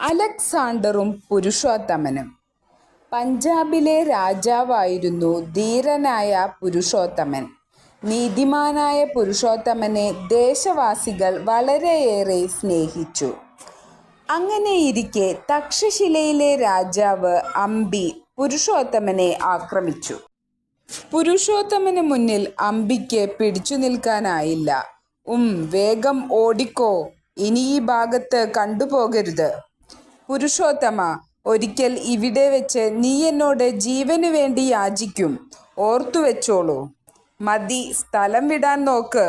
അലക്സാണ്ടറും പുരുഷോത്തമനും. പഞ്ചാബിലെ രാജാവായിരുന്നു ധീരനായ പുരുഷോത്തമൻ. നീതിമാനായ പുരുഷോത്തമനെ ദേശവാസികൾ വളരെയേറെ സ്നേഹിച്ചു. അങ്ങനെയിരിക്കെ തക്ഷശിലയിലെ രാജാവ് അംബി പുരുഷോത്തമനെ ആക്രമിച്ചു. പുരുഷോത്തമന് മുന്നിൽ അംബിക്ക് പിടിച്ചു നിൽക്കാനായില്ല. വേഗം ഓടിക്കോ, ഇനി ഈ ഭാഗത്ത് കണ്ടുപോകരുത്. പുരുഷോത്തമ, ഒരിക്കൽ ഇവിടെ വെച്ച് നീ എന്നോട് ജീവനു വേണ്ടി യാചിക്കും, ഓർത്തുവെച്ചോളൂ. മതി, സ്ഥലം വിടാൻ നോക്ക്.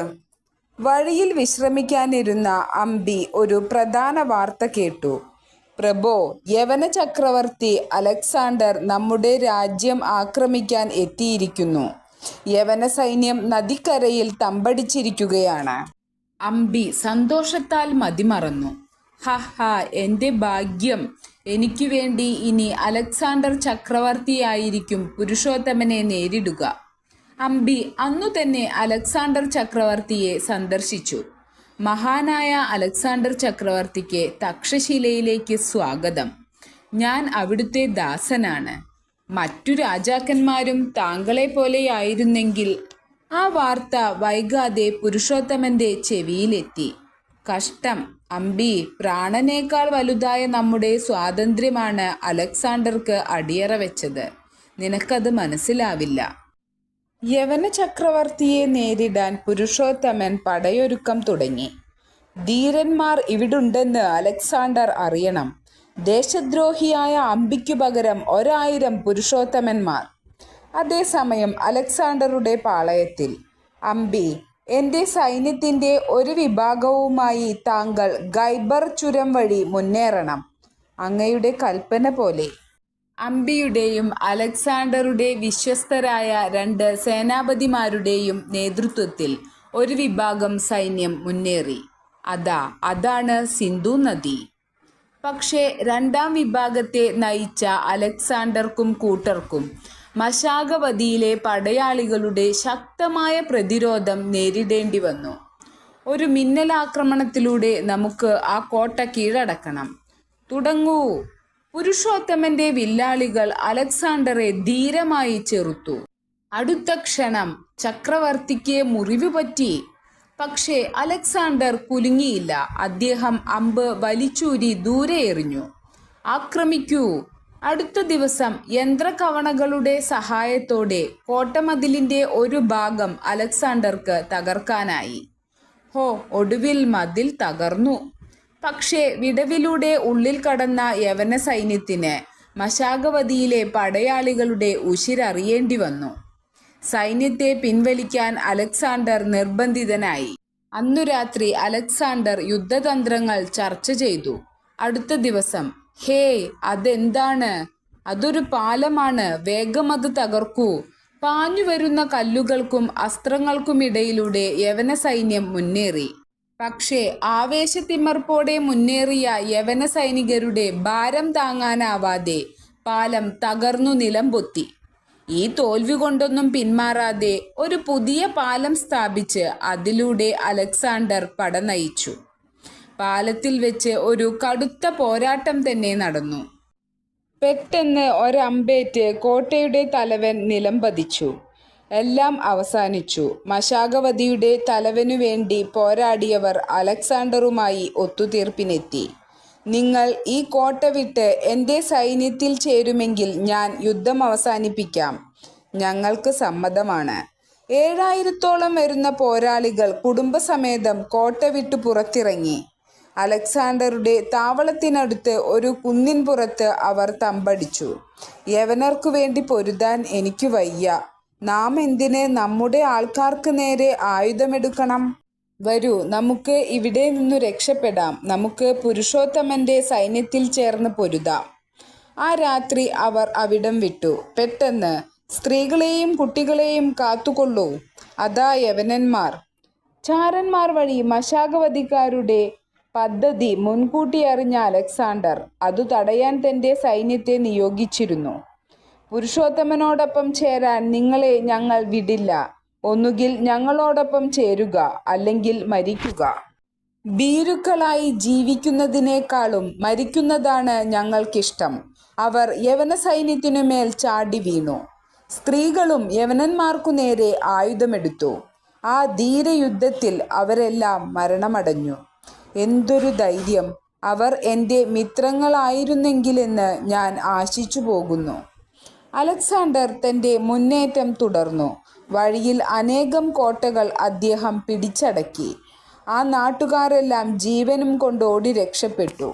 വഴിയിൽ വിശ്രമിക്കാനിരുന്ന അംബി ഒരു പ്രധാന വാർത്ത കേട്ടു. പ്രഭോ, യവന ചക്രവർത്തി അലക്സാണ്ടർ നമ്മുടെ രാജ്യം ആക്രമിക്കാൻ എത്തിയിരിക്കുന്നു. യവന സൈന്യം നദിക്കരയിൽ തമ്പടിച്ചിരിക്കുകയാണ്. അംബി സന്തോഷത്താൽ മതിമറന്നു. എൻ്റെ ഭാഗ്യം! എനിക്കു വേണ്ടി ഇനി അലക്സാണ്ടർ ചക്രവർത്തിയായിരിക്കും പുരുഷോത്തമനെ നേരിടുക. അംബി അന്നു തന്നെ അലക്സാണ്ടർ ചക്രവർത്തിയെ സന്ദർശിച്ചു. മഹാനായ അലക്സാണ്ടർ ചക്രവർത്തിക്ക് തക്ഷശിലയിലേക്ക് സ്വാഗതം. ഞാൻ അവിടുത്തെ ദാസനാണ്. മറ്റു രാജാക്കന്മാരും താങ്കളെ പോലെയായിരുന്നെങ്കിൽ. ആ വാർത്ത വൈകാതെ പുരുഷോത്തമന്റെ ചെവിയിലെത്തി. കഷ്ടം അംബി, പ്രാണനേക്കാൾ വലുതായ നമ്മുടെ സ്വാതന്ത്ര്യമാണ് അലക്സാണ്ടർക്ക് അടിയറ വെച്ചത്. നിനക്കത് മനസ്സിലാവില്ല. യവന ചക്രവർത്തിയെ നേരിടാൻ പുരുഷോത്തമൻ പടയൊരുക്കം തുടങ്ങി. ധീരന്മാർ ഇവിടുണ്ടെന്ന് അലക്സാണ്ടർ അറിയണം. ദേശദ്രോഹിയായ അംബിക്കു പകരം 1000 പുരുഷോത്തമന്മാർ. അതേസമയം അലക്സാണ്ടറുടെ പാളയത്തിൽ. അംബി, എൻ്റെ സൈന്യത്തിൻ്റെ ഒരു വിഭാഗവുമായി താങ്കൾ ഖൈബർ ചുരം വഴി മുന്നേറണം. അങ്ങയുടെ കൽപ്പന പോലെ. അംബിയുടെയും അലക്സാണ്ടറുടെ വിശ്വസ്തരായ 2 സേനാപതിമാരുടെയും നേതൃത്വത്തിൽ ഒരു വിഭാഗം സൈന്യം മുന്നേറി. അതാണ് സിന്ധു നദി. പക്ഷേ രണ്ടാം വിഭാഗത്തെ നയിച്ച അലക്സാണ്ടർക്കും കൂട്ടർക്കും മശാഗവതിയിലെ പടയാളികളുടെ ശക്തമായ പ്രതിരോധം നേരിടേണ്ടി വന്നു. ഒരു മിന്നലാക്രമണത്തിലൂടെ നമുക്ക് ആ കോട്ട കീഴടക്കണം. തുടങ്ങൂ. പുരുഷോത്തമന്റെ വില്ലാളികൾ അലക്സാണ്ടറെ ധീരമായി ചെറുത്തു. അടുത്ത ക്ഷണം ചക്രവർത്തിക്ക് മുറിവ് പറ്റി. പക്ഷേ അലക്സാണ്ടർ കുലുങ്ങിയില്ല. അദ്ദേഹം അമ്പ് വലിച്ചൂരി ദൂരെ എറിഞ്ഞു. ആക്രമിക്കൂ. അടുത്ത ദിവസം യന്ത്രകവണകളുടെ സഹായത്തോടെ കോട്ടമതിലിന്റെ ഒരു ഭാഗം അലക്സാണ്ടർക്ക് തകർക്കാനായി. ഒടുവിൽ മതിൽ തകർന്നു. പക്ഷേ വിടവിലൂടെ ഉള്ളിൽ കടന്ന യവന സൈന്യത്തിന് മശാഗവതിയിലെ പടയാളികളുടെ ഉശിരറിയേണ്ടി വന്നു. സൈന്യത്തെ പിൻവലിക്കാൻ അലക്സാണ്ടർ നിർബന്ധിതനായി. അന്നു രാത്രി അലക്സാണ്ടർ യുദ്ധതന്ത്രങ്ങൾ ചർച്ച ചെയ്തു. അടുത്ത ദിവസം, അതെന്താണ്? അതൊരു പാലമാണ്. വേഗം അത് തകർക്കൂ. പാഞ്ഞു വരുന്ന കല്ലുകൾക്കും അസ്ത്രങ്ങൾക്കുമിടയിലൂടെ യവന സൈന്യം മുന്നേറി. പക്ഷേ ആവേശത്തിമർപ്പോടെ മുന്നേറിയ യവന സൈനികരുടെ ഭാരം താങ്ങാനാവാതെ പാലം തകർന്നു നിലംപൊത്തി. ഈ തോൽവി കൊണ്ടൊന്നും പിന്മാറാതെ ഒരു പുതിയ പാലം സ്ഥാപിച്ച് അതിലൂടെ അലക്സാണ്ടർ പട നയിച്ചു. പാലത്തിൽ വെച്ച് ഒരു കടുത്ത പോരാട്ടം തന്നെ നടന്നു. പെട്ടെന്ന് ഒരമ്പേറ്റ് കോട്ടയുടെ തലവൻ നിലംപതിച്ചു. എല്ലാം അവസാനിച്ചു. മശാഗവതിയുടെ തലവനു വേണ്ടി പോരാടിയവർ അലക്സാണ്ടറുമായി ഒത്തുതീർപ്പിനെത്തി. നിങ്ങൾ ഈ കോട്ട വിട്ട് എൻ്റെ സൈന്യത്തിൽ ചേരുമെങ്കിൽ ഞാൻ യുദ്ധം അവസാനിപ്പിക്കാം. ഞങ്ങൾക്ക് സമ്മതമാണ്. 7000-ഓളം വരുന്ന പോരാളികൾ കുടുംബസമേതം കോട്ട വിട്ടു പുറത്തിറങ്ങി. അലക്സാണ്ടറുടെ താവളത്തിനടുത്ത് ഒരു കുന്നിൻ പുറത്ത് അവർ തമ്പടിച്ചു. യവനർക്കു വേണ്ടി പൊരുതാൻ എനിക്ക് വയ്യ. നാം എന്തിന് നമ്മുടെ ആൾക്കാർക്ക് നേരെ ആയുധമെടുക്കണം? വരൂ, നമുക്ക് ഇവിടെ നിന്നു രക്ഷപ്പെടാം. നമുക്ക് പുരുഷോത്തമന്റെ സൈന്യത്തിൽ ചേർന്ന് പൊരുതാം. ആ രാത്രി അവർ അവിടം വിട്ടു. പെട്ടെന്ന്, സ്ത്രീകളെയും കുട്ടികളെയും കാത്തുകൊള്ളൂ. അതാ യവനന്മാർ. ചാരന്മാർ വഴി മശാഗവതിക്കാരുടെ പദ്ധതി മുൻകൂട്ടി അറിഞ്ഞ അലക്സാണ്ടർ അതു തടയാൻ തന്റെ സൈന്യത്തെ നിയോഗിച്ചിരുന്നു. പുരുഷോത്തമനോടൊപ്പം ചേരാൻ നിങ്ങളെ ഞങ്ങൾ വിടില്ല. ഒന്നുകിൽ ഞങ്ങളോടൊപ്പം ചേരുക, അല്ലെങ്കിൽ മരിക്കുക. ഭീരുക്കളായി ജീവിക്കുന്നതിനേക്കാളും മരിക്കുന്നതാണ് ഞങ്ങൾക്കിഷ്ടം. അവർ യവന സൈന്യത്തിനുമേൽ ചാടി വീണു. സ്ത്രീകളും യവനന്മാർക്കു നേരെ ആയുധമെടുത്തു. ആ ധീരയുദ്ധത്തിൽ അവരെല്ലാം മരണമടഞ്ഞു. എന്തൊരു ധൈര്യം! അവർ എൻ്റെ മിത്രങ്ങളായിരുന്നെങ്കിലെന്ന് ഞാൻ ആശിച്ചു പോകുന്നു. അലക്സാണ്ടർ തൻ്റെ മുന്നേറ്റം തുടർന്നു. വഴിയിൽ അനേകം കോട്ടകൾ അദ്ദേഹം പിടിച്ചടക്കി. ആ നാട്ടുകാരെല്ലാം ജീവനും കൊണ്ടോടി രക്ഷപ്പെട്ടു.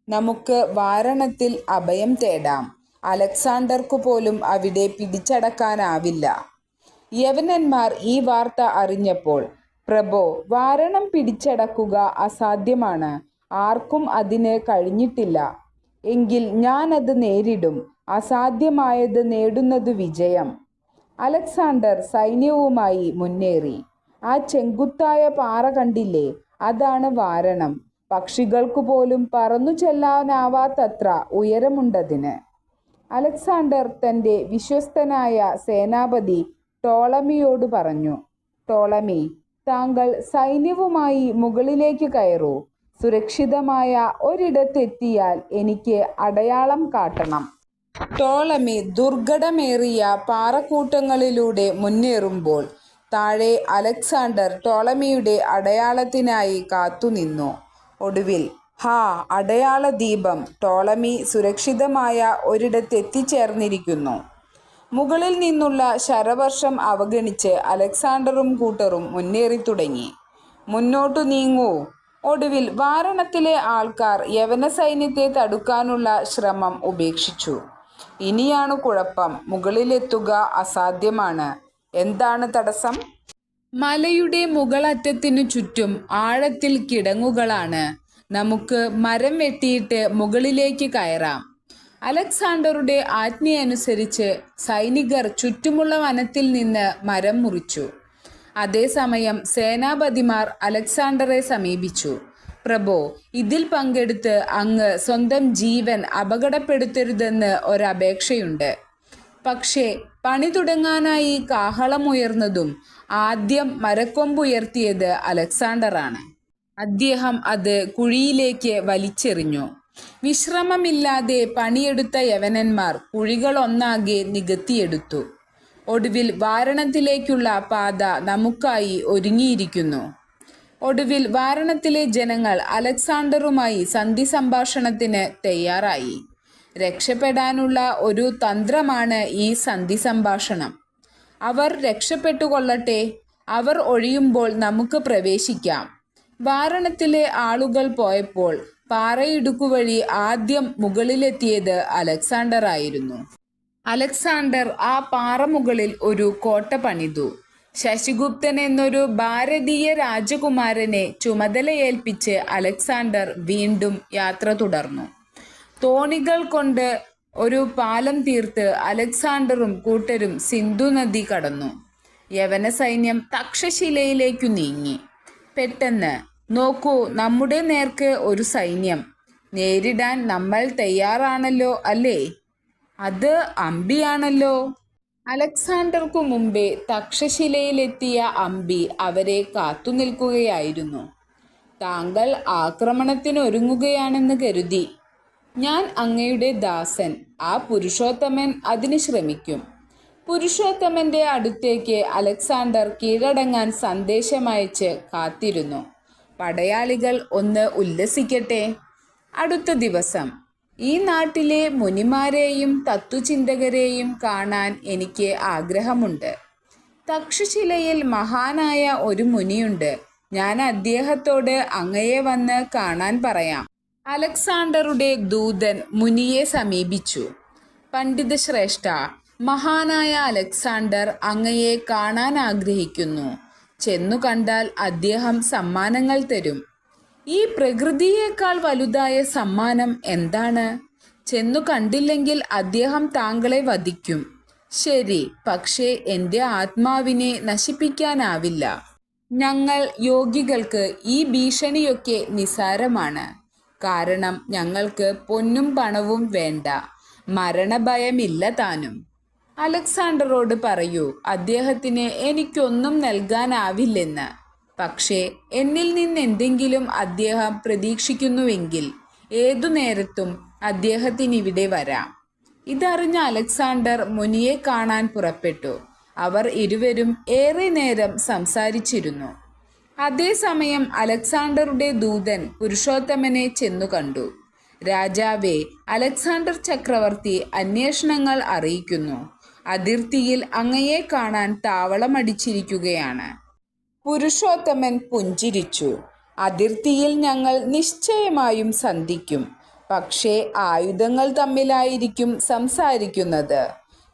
നമുക്ക് വാരണത്തിൽ അഭയം തേടാം. അലക്സാണ്ടർക്കു പോലും അവിടെ പിടിച്ചടക്കാനാവില്ല. യവനന്മാർ ഈ വാർത്ത അറിഞ്ഞപ്പോൾ, പ്രഭോ, വാരണം പിടിച്ചടക്കുക അസാധ്യമാണ്. ആർക്കും അതിന് കഴിഞ്ഞിട്ടില്ല. എങ്കിൽ ഞാൻ അത് നേരിടും. അസാധ്യമായത് നേടുന്നത് വിജയം. അലക്സാണ്ടർ സൈന്യവുമായി മുന്നേറി. ആ ചെങ്കുത്തായ പാറ കണ്ടില്ലേ? അതാണ് വാരണം. പക്ഷികൾക്കു പോലും പറന്നു ചെല്ലാനാവാത്തത്ര ഉയരമുണ്ടതിന്. അലക്സാണ്ടർ തൻ്റെ വിശ്വസ്തനായ സേനാപതി ടോളമിയോട് പറഞ്ഞു, ടോളമി, താങ്കൾ സൈന്യവുമായി മുകളിലേക്ക് കയറൂ. സുരക്ഷിതമായ ഒരിടത്തെത്തിയാൽ എനിക്ക് അടയാളം കാട്ടണം. ടോളമി ദുർഘടമേറിയ പാറക്കൂട്ടങ്ങളിലൂടെ മുന്നേറുമ്പോൾ താഴെ അലക്സാണ്ടർ ടോളമിയുടെ അടയാളത്തിനായി കാത്തുനിന്നു. ഒടുവിൽ, ഹാ, അടയാള ദീപം! ടോളമി സുരക്ഷിതമായ ഒരിടത്തെത്തിച്ചേർന്നിരിക്കുന്നു. മുകളിൽ നിന്നുള്ള ശരവർഷം അവഗണിച്ച് അലക്സാണ്ടറും കൂട്ടരും മുന്നേറിത്തുടങ്ങി. മുന്നോട്ടു നീങ്ങൂ! ഒടുവിൽ വാരണത്തിലെ ആൾക്കാർ യവന സൈന്യത്തെ തടുക്കാനുള്ള ശ്രമം ഉപേക്ഷിച്ചു. ഇനിയാണ് കുഴപ്പം. മുകളിലെത്തുക അസാധ്യമാണ്. എന്താണ് തടസ്സം? മലയുടെ മുകളറ്റത്തിനു ചുറ്റും ആഴത്തിൽ കിടങ്ങുകളാണ്. നമുക്ക് മരം വെട്ടിയിട്ട് മുകളിലേക്ക് കയറാം. അലക്സാണ്ടറുടെ ആജ്ഞയനുസരിച്ച് സൈനികർ ചുറ്റുമുള്ള വനത്തിൽ നിന്ന് മരം മുറിച്ചു. അതേസമയം സേനാപതിമാർ അലക്സാണ്ടറെ സമീപിച്ചു. പ്രഭോ, ഇതിൽ പങ്കെടുത്ത് അങ്ങ് സ്വന്തം ജീവൻ അപകടപ്പെടുത്തരുതെന്ന് ഒരപേക്ഷയുണ്ട്. പക്ഷേ പണി തുടങ്ങാനായി കാഹളമുയർന്നതും ആദ്യം മരക്കൊമ്പുയർത്തിയത് അലക്സാണ്ടറാണ്. അദ്ദേഹം അത് കുഴിയിലേക്ക് വലിച്ചെറിഞ്ഞു. വിശ്രമമില്ലാതെ പണിയെടുത്ത യവനന്മാർ കുഴികളൊന്നാകെ നികത്തിയെടുത്തു. ഒടുവിൽ വാരണത്തിലേക്കുള്ള പാത നമുക്കായി ഒരുങ്ങിയിരിക്കുന്നു. ഒടുവിൽ വാരണത്തിലെ ജനങ്ങൾ അലക്സാണ്ടറുമായി സന്ധി സംഭാഷണത്തിന് തയ്യാറായി. രക്ഷപ്പെടാനുള്ള ഒരു തന്ത്രമാണ് ഈ സന്ധി സംഭാഷണം. അവർ രക്ഷപ്പെട്ടുകൊള്ളട്ടെ. അവർ ഒഴിയുമ്പോൾ നമുക്ക് പ്രവേശിക്കാം. വാരണത്തിലെ ആളുകൾ പോയപ്പോൾ പാറയിടുക്കുവഴി ആദ്യം മുകളിലെത്തിയത് അലക്സാണ്ടർ ആയിരുന്നു. അലക്സാണ്ടർ ആ പാറമുകളിൽ ഒരു കോട്ട പണിതു. ശശിഗുപ്തൻ എന്നൊരു ഭാരതീയ രാജകുമാരനെ ചുമതലയേൽപ്പിച്ച് അലക്സാണ്ടർ വീണ്ടും യാത്ര തുടർന്നു. തോണികൾ കൊണ്ട് ഒരു പാലം തീർത്ത് അലക്സാണ്ടറും കൂട്ടരും സിന്ധു നദി കടന്നു. യവന സൈന്യം തക്ഷശിലയിലേക്കു നീങ്ങി. പെട്ടെന്ന്, നോക്കൂ, നമ്മുടെ നേർക്ക് ഒരു സൈന്യം. നേരിടാൻ നമ്മൾ തയ്യാറാണല്ലോ, അല്ലേ? അത് അംബിയാണല്ലോ. അലക്സാണ്ടർക്കു മുമ്പേ തക്ഷശിലയിലെത്തിയ അംബി അവരെ കാത്തുനിൽക്കുകയായിരുന്നു. താങ്കൾ ആക്രമണത്തിനൊരുങ്ങുകയാണെന്ന് കരുതി. ഞാൻ അങ്ങയുടെ ദാസൻ. ആ പുരുഷോത്തമൻ അതിന് ശ്രമിക്കും. പുരുഷോത്തമന്റെ അടുത്തേക്ക് അലക്സാണ്ടർ കീഴടങ്ങാൻ സന്ദേശമയച്ച് കാത്തിരുന്നു. പടയാളികൾ ഒന്ന് ഉല്ലസിക്കട്ടെ. അടുത്ത ദിവസം, ഈ നാട്ടിലെ മുനിമാരെയും തത്വചിന്തകരെയും കാണാൻ എനിക്ക് ആഗ്രഹമുണ്ട്. തക്ഷശിലയിൽ മഹാനായ ഒരു മുനിയുണ്ട്. ഞാൻ അദ്ദേഹത്തോട് അങ്ങയെ വന്ന് കാണാൻ പറയാം. അലക്സാണ്ടറുടെ ദൂതൻ മുനിയെ സമീപിച്ചു. പണ്ഡിതശ്രേഷ്ഠ, മഹാനായ അലക്സാണ്ടർ അങ്ങയെ കാണാൻ ആഗ്രഹിക്കുന്നു. ചെന്നു കണ്ടാൽ അദ്ദേഹം സമ്മാനങ്ങൾ തരും. ഈ പ്രകൃതിയേക്കാൾ വലുതായ സമ്മാനം എന്താണ്? ചെന്നു കണ്ടില്ലെങ്കിൽ അദ്ദേഹം താങ്കളെ വധിക്കും. ശരി, പക്ഷേ എൻ്റെ ആത്മാവിനെ നശിപ്പിക്കാനാവില്ല. ഞങ്ങൾ യോഗികൾക്ക് ഈ ഭീഷണിയൊക്കെ നിസ്സാരമാണ്. കാരണം ഞങ്ങൾക്ക് പൊന്നും പണവും വേണ്ട. മരണഭയമില്ല താനും. അലക്സാണ്ടറോട് പറയൂ, അദ്ദേഹത്തിന് എനിക്കൊന്നും നൽകാനാവില്ലെന്ന്. പക്ഷേ എന്നിൽ നിന്നെന്തെങ്കിലും അദ്ദേഹം പ്രതീക്ഷിക്കുന്നുവെങ്കിൽ ഏതു നേരത്തും അദ്ദേഹത്തിനിവിടെ വരാം. ഇതറിഞ്ഞ അലക്സാണ്ടർ മുനിയെ കാണാൻ പുറപ്പെട്ടു. അവർ ഇരുവരും ഏറെ നേരം സംസാരിച്ചിരുന്നു. അതേസമയം അലക്സാണ്ടറുടെ ദൂതൻ പുരുഷോത്തമനെ ചെന്നു കണ്ടു. രാജാവേ, അലക്സാണ്ടർ ചക്രവർത്തി അന്വേഷണങ്ങൾ അറിയിക്കുന്നു. അതിർത്തിയിൽ അങ്ങയെ കാണാൻ താവളമടിച്ചിരിക്കുകയാണ്. പുരുഷോത്തമൻ പുഞ്ചിരിച്ചു. അതിർത്തിയിൽ ഞങ്ങൾ നിശ്ചയമായും സന്ധിക്കും. പക്ഷേ ആയുധങ്ങൾ തമ്മിലായിരിക്കും സംസാരിക്കുന്നത്.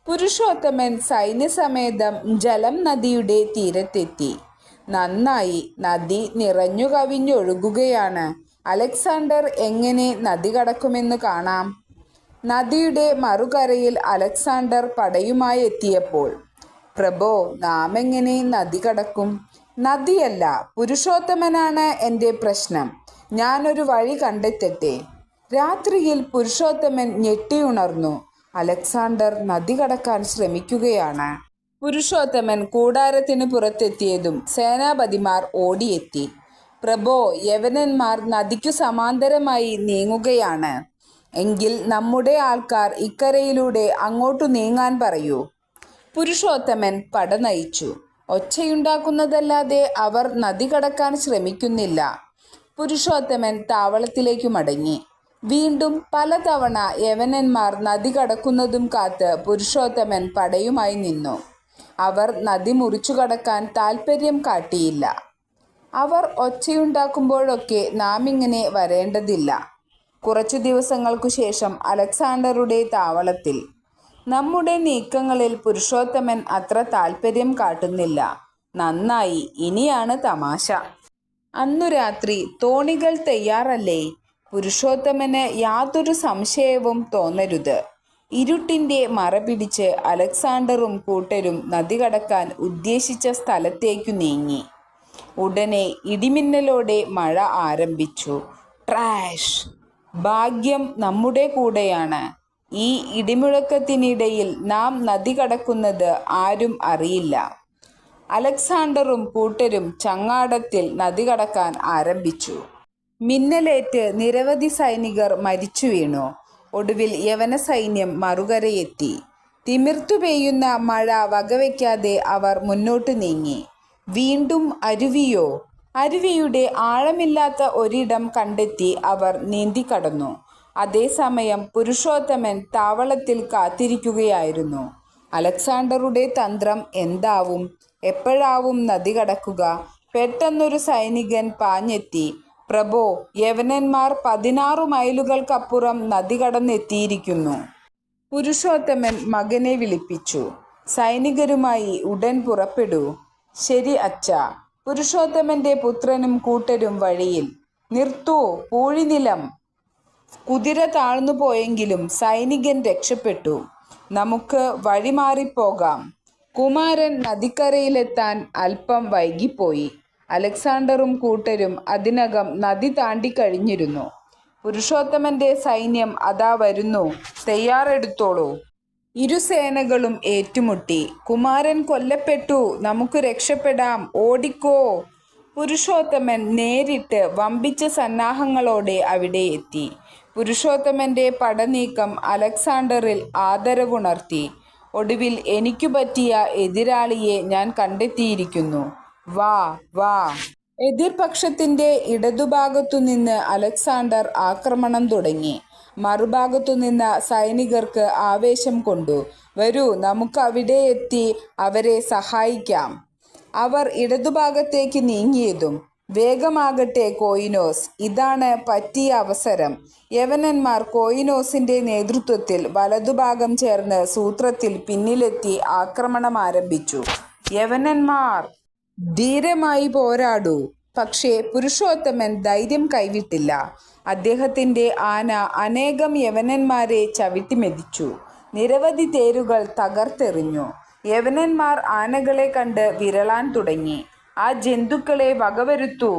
പുരുഷോത്തമൻ സൈന്യസമേതം ജലം നദിയുടെ തീരത്തെത്തി. നന്നായി, നദി നിറഞ്ഞു കവിഞ്ഞൊഴുകുകയാണ്. അലക്സാണ്ടർ എങ്ങനെ നദി കടക്കുമെന്ന് കാണാം. നദിയുടെ മറുകരയിൽ അലക്സാണ്ടർ പടയുമായി എത്തിയപ്പോൾ, പ്രഭോ, നാം എങ്ങനെ നദി കടക്കും? നദിയല്ല, പുരുഷോത്തമനാണ് എൻ്റെ പ്രശ്നം. ഞാനൊരു വഴി കണ്ടെത്തട്ടെ. രാത്രിയിൽ പുരുഷോത്തമൻ ഞെട്ടിയുണർന്നു. അലക്സാണ്ടർ നദി കടക്കാൻ ശ്രമിക്കുകയാണ്. പുരുഷോത്തമൻ കൂടാരത്തിന് പുറത്തെത്തിയതും സേനാപതിമാർ ഓടിയെത്തി. പ്രഭോ, യവനന്മാർ നദിക്കു സമാന്തരമായി നീങ്ങുകയാണ്. എങ്കിൽ നമ്മുടെ ആൾക്കാർ ഇക്കരയിലൂടെ അങ്ങോട്ടു നീങ്ങാൻ പറയൂ. പുരുഷോത്തമൻ പട നയിച്ചു. ഒച്ചയുണ്ടാക്കുന്നതല്ലാതെ അവർ നദി കടക്കാൻ ശ്രമിക്കുന്നില്ല. പുരുഷോത്തമൻ താവളത്തിലേക്കു മടങ്ങി. വീണ്ടും പലതവണ യവനന്മാർ നദി കടക്കുന്നതും കാത്ത് പുരുഷോത്തമൻ പടയുമായി നിന്നു. അവർ നദി മുറിച്ചു കടക്കാൻ താൽപ്പര്യം കാട്ടിയില്ല. അവർ ഒച്ചയുണ്ടാക്കുമ്പോഴൊക്കെ നാം ഇങ്ങനെ വരേണ്ടതില്ല. കുറച്ചു ദിവസങ്ങൾക്കു ശേഷം അലക്സാണ്ടറുടെ താവളത്തിൽ. നമ്മുടെ നീക്കങ്ങളിൽ പുരുഷോത്തമൻ അത്ര താൽപ്പര്യം കാട്ടുന്നില്ല. നന്നായി, ഇനിയാണ് തമാശ. അന്നു രാത്രി തോണികൾ തയ്യാറല്ലേ? പുരുഷോത്തമന് യാതൊരു സംശയവും തോന്നരുത്. ഇരുട്ടിൻ്റെ മറ പിടിച്ച് അലക്സാണ്ടറും കൂട്ടരും നദി കടക്കാൻ ഉദ്ദേശിച്ച സ്ഥലത്തേക്കു നീങ്ങി. ഉടനെ ഇടിമിന്നലോടെ മഴ ആരംഭിച്ചു. ട്രാഷ്! ഭാഗ്യം നമ്മുടെ കൂടെയാണ്. ഈ ഇടിമുഴക്കത്തിനിടയിൽ നാം നദി കടക്കുന്നത് ആരും അറിയില്ല. അലക്സാണ്ടറും കൂട്ടരും ചങ്ങാടത്തിൽ നദി കടക്കാൻ ആരംഭിച്ചു. മിന്നലേറ്റ് നിരവധി സൈനികർ മരിച്ചു വീണു. ഒടുവിൽ യവന സൈന്യം മറുകരയെത്തി. തിമിർത്തു പെയ്യുന്ന മഴ വകവയ്ക്കാതെ അവർ മുന്നോട്ട് നീങ്ങി. വീണ്ടും അരുവിയോ? അരുവിയുടെ ആഴമില്ലാത്ത ഒരിടം കണ്ടെത്തി അവർ നീന്തിക്കടന്നു. അതേസമയം പുരുഷോത്തമൻ താവളത്തിൽ കാത്തിരിക്കുകയായിരുന്നു. അലക്സാണ്ടറുടെ തന്ത്രം എന്താവും? എപ്പോഴാവും നദി കടക്കുക? പെട്ടെന്നൊരു സൈനികൻ പാഞ്ഞെത്തി. പ്രഭോ, യവനന്മാർ 16 മൈലുകൾക്കപ്പുറം നദി കടന്നെത്തിയിരിക്കുന്നു. പുരുഷോത്തമൻ മകനെ വിളിപ്പിച്ചു. സൈനികരുമായി ഉടൻ പുറപ്പെടൂ. ശരി അച്ഛാ. പുരുഷോത്തമന്റെ പുത്രനും കൂട്ടരും വഴിയിൽ. നിർത്തൂ, പൂഴിനിലം. കുതിര താഴ്ന്നു പോയെങ്കിലും സൈനികൻ രക്ഷപ്പെട്ടു. നമുക്ക് വഴിമാറിപ്പോകാം. കുമാരൻ നദിക്കരയിലെത്താൻ അല്പം വൈകിപ്പോയി. അലക്സാണ്ടറും കൂട്ടരും അതിനകം നദി താണ്ടിക്കഴിഞ്ഞിരുന്നു. പുരുഷോത്തമന്റെ സൈന്യം അതാ വരുന്നു. തയ്യാറെടുത്തോളൂ. ഇരുസേനകളും ഏറ്റുമുട്ടി. കുമാരൻ കൊല്ലപ്പെട്ടു. നമുക്ക് രക്ഷപ്പെടാം. ഓടിക്കോ! പുരുഷോത്തമൻ നേരിട്ട് വമ്പിച്ച സന്നാഹങ്ങളോടെ അവിടെ എത്തി. പുരുഷോത്തമന്റെ പടനീക്കം അലക്സാണ്ടറിൽ ആദരവുണർത്തി. ഒടുവിൽ എനിക്കു പറ്റിയ എതിരാളിയെ ഞാൻ കണ്ടെത്തിയിരിക്കുന്നു. വാ വാ. എതിർപക്ഷത്തിന്റെ ഇടതുഭാഗത്തുനിന്ന് അലക്സാണ്ടർ ആക്രമണം തുടങ്ങി. മറുഭാഗത്തുനിന്ന സൈനികർക്ക് ആവേശം കൊണ്ടു. വരൂ, നമുക്ക് അവിടെ എത്തി അവരെ സഹായിക്കാം. അവർ ഇടതുഭാഗത്തേക്ക് നീങ്ങിയതും വേഗമാകട്ടെ കോയിനോസ്, ഇതാണ് പറ്റിയ അവസരം. യവനന്മാർ കോയിനോസിന്റെ നേതൃത്വത്തിൽ വലതുഭാഗം ചേർന്ന് സൂത്രത്തിൽ പിന്നിലെത്തി ആക്രമണം ആരംഭിച്ചു. യവനന്മാർ ധീരമായി പോരാടൂ. പക്ഷേ പുരുഷോത്തമൻ ധൈര്യം കൈവിട്ടില്ല. അദ്ദേഹത്തിന്റെ ആന അനേകം യവനന്മാരെ ചവിട്ടിമെതിച്ചു. നിരവധി തേരുകൾ തകർത്തെറിഞ്ഞു. യവനന്മാർ ആനകളെ കണ്ട് വിരളാൻ തുടങ്ങി. ആ ജന്തുക്കളെ വകവരുത്തൂ.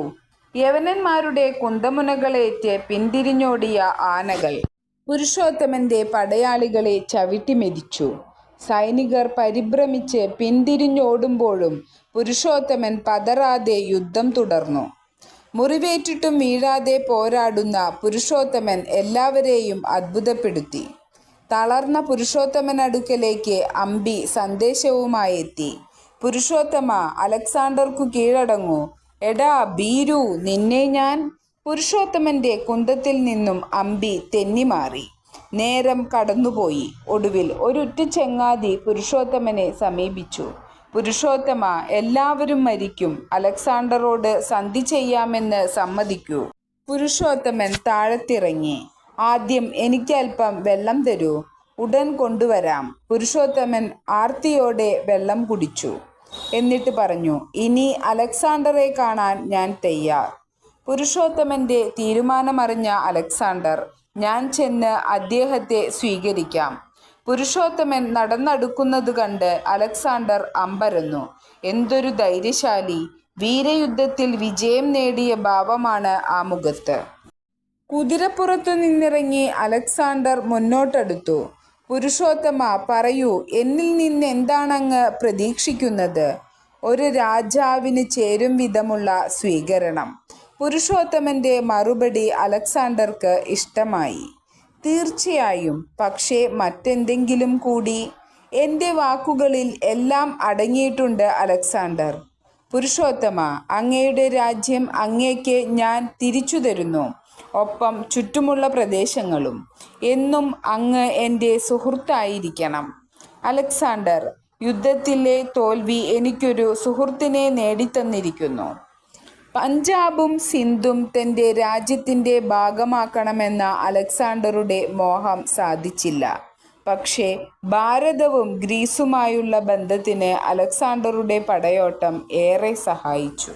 യവനന്മാരുടെ കുന്തമുനകളേറ്റ് പിന്തിരിഞ്ഞോടിയ ആനകൾ പുരുഷോത്തമന്റെ പടയാളികളെ ചവിട്ടിമെതിച്ചു. സൈനികർ പരിഭ്രമിച്ച് പിന്തിരിഞ്ഞോടുമ്പോഴും പുരുഷോത്തമൻ പതറാതെ യുദ്ധം തുടർന്നു. മുറിവേറ്റിട്ടും വീഴാതെ പോരാടുന്ന പുരുഷോത്തമൻ എല്ലാവരെയും അത്ഭുതപ്പെടുത്തി. തളർന്ന പുരുഷോത്തമനടുക്കലേക്ക് അമ്പി സന്ദേശവുമായെത്തി. പുരുഷോത്തമ, അലക്സാണ്ടർക്കു കീഴടങ്ങൂ. എടാ ഭീരു, നിന്നെ ഞാൻ... പുരുഷോത്തമന്റെ കുന്തത്തിൽ നിന്നും അമ്പി തെന്നിമാറി. നേരം കടന്നുപോയി. ഒടുവിൽ ഒരുറ്റ ചെങ്ങാതി പുരുഷോത്തമനെ സമീപിച്ചു. പുരുഷോത്തമ, എല്ലാവരും മരിക്കും. അലക്സാണ്ടറോട് സന്ധി ചെയ്യാമെന്ന് സമ്മതിക്കൂ. പുരുഷോത്തമൻ താഴത്തിറങ്ങി. ആദ്യം എനിക്കല്പം വെള്ളം തരൂ. ഉടൻ കൊണ്ടുവരാം. പുരുഷോത്തമൻ ആർത്തിയോടെ വെള്ളം കുടിച്ചു. എന്നിട്ട് പറഞ്ഞു, ഇനി അലക്സാണ്ടറെ കാണാൻ ഞാൻ തയ്യാർ. പുരുഷോത്തമന്റെ തീരുമാനമറിഞ്ഞ അലക്സാണ്ടർ, ഞാൻ ചെന്ന് അദ്ദേഹത്തെ സ്വീകരിക്കാം. പുരുഷോത്തമൻ നടന്നടുക്കുന്നത് കണ്ട് അലക്സാണ്ടർ അമ്പരന്നു. എന്തൊരു ധൈര്യശാലി! വീരയുദ്ധത്തിൽ വിജയം നേടിയ ഭാവമാണ് ആ മുഖത്ത്. കുതിരപ്പുറത്തു നിന്നിറങ്ങി അലക്സാണ്ടർ മുന്നോട്ടടുത്തു. പുരുഷോത്തമ, പറയൂ, എന്നിൽ നിന്ന് എന്താണങ്ങ് പ്രതീക്ഷിക്കുന്നത്? ഒരു രാജാവിന് ചേരും വിധമുള്ള സ്വീകരണം. പുരുഷോത്തമന്റെ മറുപടി അലക്സാണ്ടർക്ക് ഇഷ്ടമായി. തീർച്ചയായും, പക്ഷേ മറ്റെന്തെങ്കിലും കൂടി? എൻ്റെ വാക്കുകളിൽ എല്ലാം അടങ്ങിയിട്ടുണ്ട് അലക്സാണ്ടർ. പുരുഷോത്തമ, അങ്ങയുടെ രാജ്യം അങ്ങേക്ക് ഞാൻ തിരിച്ചു തരുന്നു. ഒപ്പം ചുറ്റുമുള്ള പ്രദേശങ്ങളും. എന്നും അങ്ങ് എൻ്റെ സുഹൃത്തായിരിക്കണം. അലക്സാണ്ടർ, യുദ്ധത്തിലെ തോൽവി എനിക്കൊരു സുഹൃത്തിനെ നേടിത്തന്നിരിക്കുന്നു. പഞ്ചാബും സിന്ധും തൻ്റെ രാജ്യത്തിൻ്റെ ഭാഗമാക്കണമെന്ന അലക്സാണ്ടറുടെ മോഹം സാധിച്ചില്ല. പക്ഷേ ഭാരതവും ഗ്രീസുമായുള്ള ബന്ധത്തിന് അലക്സാണ്ടറുടെ പടയോട്ടം ഏറെ സഹായിച്ചു.